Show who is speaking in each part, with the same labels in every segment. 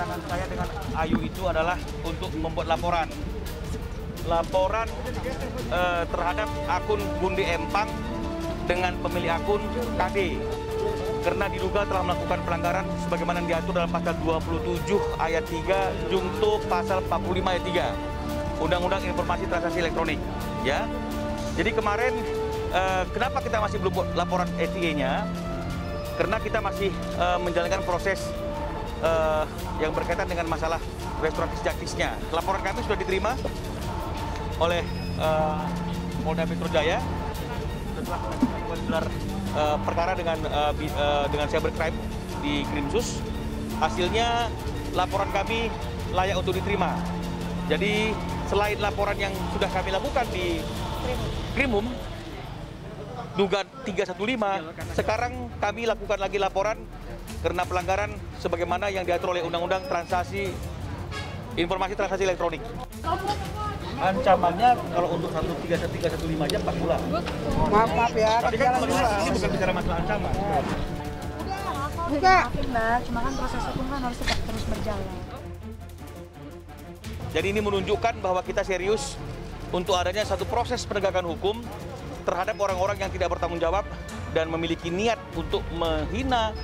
Speaker 1: kedatangan saya dengan Ayu itu adalah untuk membuat laporan terhadap akun Bundi Empang dengan pemilik akun KD karena diduga telah melakukan pelanggaran sebagaimana diatur dalam pasal 27 ayat 3 junto pasal 45 ayat 3 Undang-Undang Informasi Transaksi Elektronik. Ya, jadi kemarin kenapa kita masih belum buat laporan SIE-nya? Karena kita masih menjalankan proses yang berkaitan dengan masalah restoratif justice-nya. Laporan kami sudah diterima oleh Polda Metro Jaya setelah menggelar perkara dengan cybercrime di Krimsus. Hasilnya laporan kami layak untuk diterima. Jadi selain laporan yang sudah kami lakukan di Krimum dugaan 315, sekarang kami lakukan lagi laporan karena pelanggaran sebagaimana yang diatur oleh Undang-Undang Informasi Transaksi Elektronik. Ancamannya kalau untuk 315 aja 4 bulan.
Speaker 2: Maaf ya,
Speaker 1: tapi kan ini bukan bicara masalah ancaman.
Speaker 2: Enggak.
Speaker 3: Cuma kan proses hukum kan harus tetap terus berjalan.
Speaker 1: Jadi ini menunjukkan bahwa kita serius untuk adanya satu proses penegakan hukum terhadap orang-orang yang tidak bertanggung jawab dan memiliki niat untuk menghina,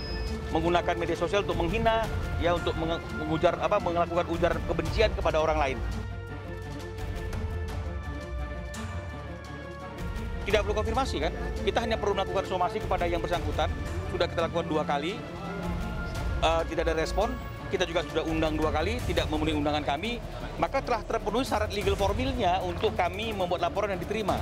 Speaker 1: menggunakan media sosial untuk menghina, ya untuk melakukan ujar kebencian kepada orang lain. Tidak perlu konfirmasi kan? Kita hanya perlu melakukan somasi kepada yang bersangkutan. Sudah kita lakukan 2 kali, tidak ada respon. Kita juga sudah undang 2 kali, tidak memenuhi undangan kami. Maka telah terpenuhi syarat legal formilnya untuk kami membuat laporan yang diterima.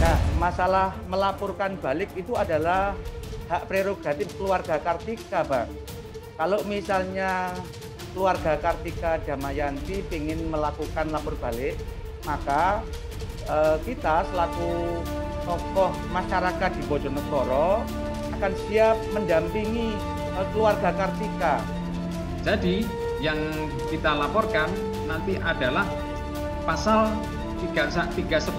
Speaker 4: Nah, masalah melaporkan balik itu adalah hak prerogatif keluarga Kartika, Bang. Kalau misalnya keluarga Kartika Damayanti ingin melakukan lapor balik, maka kita selaku tokoh masyarakat di Bojonegoro akan siap mendampingi keluarga Kartika.
Speaker 5: Jadi yang kita laporkan nanti adalah pasal 310,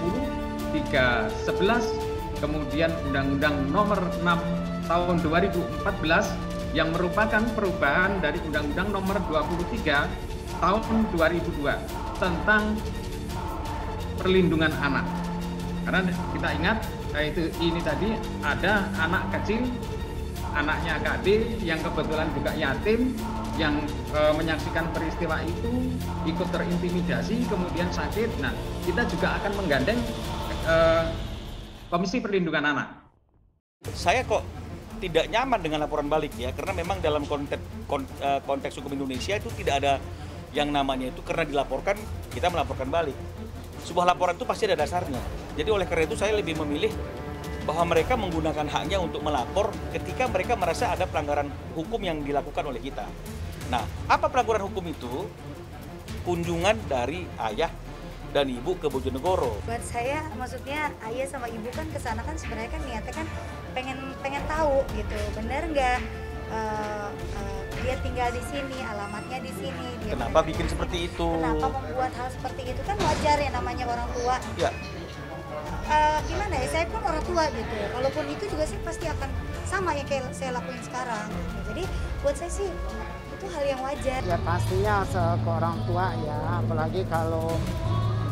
Speaker 5: 311, kemudian Undang-Undang Nomor 6 Tahun 2014 yang merupakan perubahan dari Undang-Undang Nomor 23 Tahun 2002 tentang perlindungan anak. Karena kita ingat ini tadi ada anak kecil, anaknya KD yang kebetulan juga yatim, yang menyaksikan peristiwa itu ikut terintimidasi kemudian sakit. Nah, kita juga akan menggandeng Komisi Perlindungan Anak.
Speaker 1: Saya kok tidak nyaman dengan laporan balik ya, karena memang dalam konteks hukum Indonesia itu tidak ada yang namanya itu karena dilaporkan kita melaporkan balik. Sebuah laporan itu pasti ada dasarnya. Jadi oleh karena itu saya lebih memilih bahwa mereka menggunakan haknya untuk melapor ketika mereka merasa ada pelanggaran hukum yang dilakukan oleh kita. Nah, apa pelanggaran hukum itu? Kunjungan dari ayah dan ibu ke Bojonegoro.
Speaker 3: Buat saya, maksudnya ayah sama ibu kan kesana kan sebenarnya kan niatnya kan pengen tahu gitu, bener nggak dia tinggal di sini, alamatnya di sini. Dia
Speaker 1: kenapa bikin seperti itu?
Speaker 3: Kenapa membuat hal seperti itu, kan wajar ya namanya orang tua.
Speaker 1: Ya.
Speaker 3: Gimana ya, saya pun orang tua gitu. Walaupun itu juga sih pasti akan sama yang kayak saya lakuin sekarang. Jadi buat saya sih itu hal yang wajar.
Speaker 2: Ya pastinya ke orang tua ya, apalagi kalau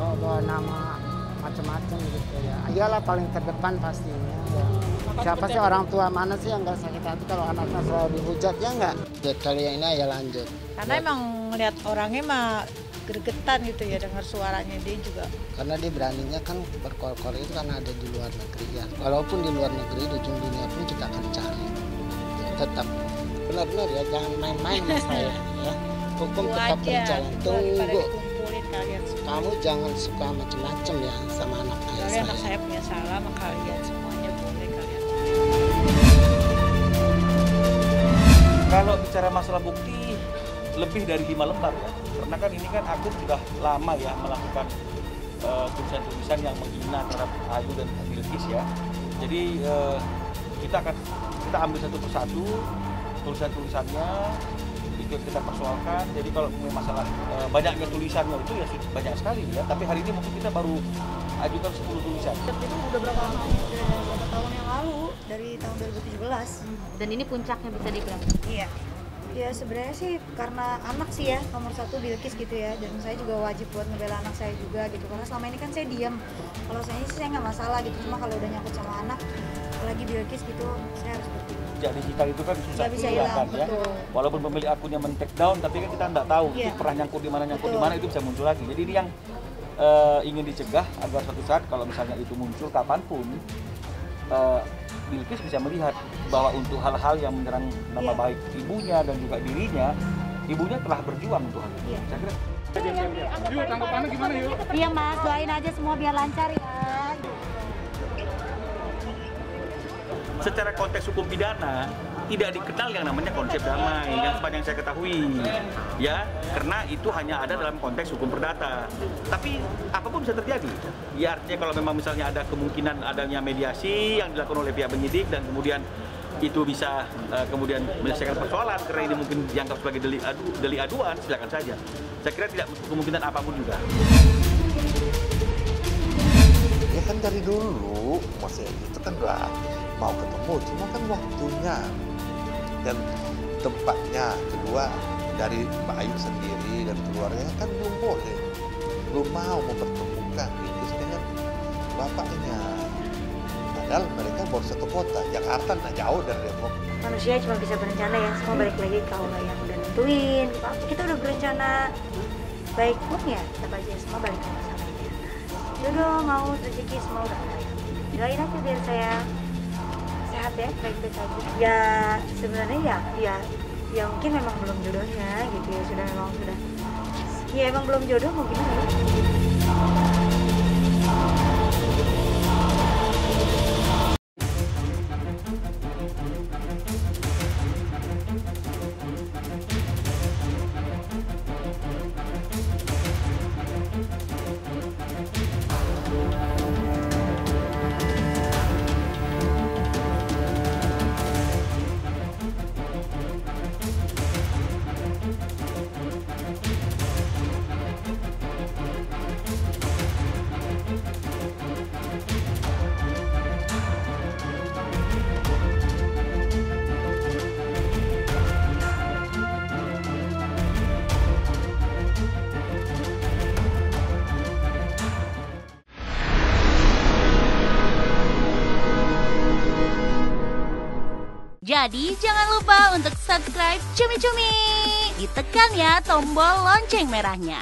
Speaker 2: bawa nama macam-macam gitu ya. Iyalah paling terdepan pastinya ya. Siapa sih orang tua, mana sih yang nggak sakit hati kalau anaknya selalu dihujat, ya nggak? Ya kali yang ini ya lanjut.
Speaker 6: Karena emang ngeliat orangnya mah gregetan gitu ya, dengar suaranya dia juga.
Speaker 7: Karena dia beraninya kan berkor-kor itu karena ada di luar negeri ya. Walaupun di luar negeri, di ujung dunia pun kita akan cari. Jadi tetap benar-benar ya, jangan main-main mas saya ya. Hukum tetap berjalan. Tunggu. Kamu jangan suka macam-macam ya sama anak saya.
Speaker 6: Anak saya punya salah sama kalian, semuanya boleh kalian.
Speaker 1: Kalau bicara masalah bukti, lebih dari 5 lembar ya. Karena kan ini kan akun sudah lama ya melakukan tulisan-tulisan yang menghina terhadap Ayu dan Bilqis ya. Jadi kita ambil satu persatu tulisan-tulisannya, itu kita persoalkan. Jadi kalau masalah banyaknya tulisannya itu ya banyak sekali ya. Tapi hari ini mungkin kita baru ajukan 10 tulisan.
Speaker 3: Itu udah berapa lama? Udah beberapa tahun yang lalu, dari tahun 2017.
Speaker 8: Dan ini puncaknya bisa dibilang.
Speaker 3: Iya. Ya sebenarnya sih karena anak sih ya, nomor satu Bilkis gitu ya, dan saya juga wajib buat ngebela anak saya juga gitu, karena selama ini kan saya diam. Kalau saya sih saya nggak masalah gitu, cuma kalau udah nyangkut sama anak, apalagi Bilkis gitu, saya harus berpikir.
Speaker 1: Jejak digital itu kan susah
Speaker 3: Nggak bisa
Speaker 1: dihilangkan
Speaker 3: hilang,
Speaker 1: ya.
Speaker 3: betul.
Speaker 1: Walaupun pemilik akunnya men-take down, tapi kan kita nggak tahu
Speaker 3: Iya.
Speaker 1: itu pernah nyangkut di mana
Speaker 3: Betul.
Speaker 1: itu bisa muncul lagi. Jadi ini yang ingin dicegah agar suatu saat kalau misalnya itu muncul kapanpun, Bilkis bisa melihat bahwa untuk hal-hal yang menyerang nama
Speaker 3: Iya.
Speaker 1: baik ibunya dan juga dirinya, ibunya telah berjuang untuk hal itu.
Speaker 3: Iya.
Speaker 1: Saya kira
Speaker 5: Yuk, tanggapannya gimana yuk?
Speaker 8: Iya Mas, doain aja semua biar lancar ya.
Speaker 1: secara konteks hukum pidana tidak dikenal yang namanya konsep damai yang sepanjang saya ketahui ya, karena itu hanya ada dalam konteks hukum perdata. Tapi apapun bisa terjadi ya, artinya kalau memang misalnya ada kemungkinan adanya mediasi yang dilakukan oleh pihak penyidik dan kemudian itu bisa kemudian menyelesaikan persoalan karena ini mungkin dianggap sebagai delik aduan, silakan saja. Saya kira tidak kemungkinan apapun juga.
Speaker 9: Ya kan dari dulu Mas Edi itu kan udah mau ketemu, cuma kan waktunya dan tempatnya. Kedua dari Mbak Ayu sendiri dan keluarganya kan belum boleh, belum mau mempertemukan Bilkis dengan bapaknya. Padahal mereka baru satu kota, Jakarta nggak jauh dari Depok.
Speaker 3: Manusia cuma bisa berencana ya, semua balik lagi ke Allah yang udah nentuin. Kita udah berencana baik pun ya, tetap aja semua balik ke sama dia. Jodoh, mau rezeki semua udah ada. Doain aja biar saya sehat ya, baik-baik aja. Ya sebenarnya ya mungkin memang belum jodohnya gitu ya, ya emang belum jodoh mau gimana ya.
Speaker 10: Jadi jangan lupa untuk subscribe Cumi Cumi. Ditekan ya tombol lonceng merahnya.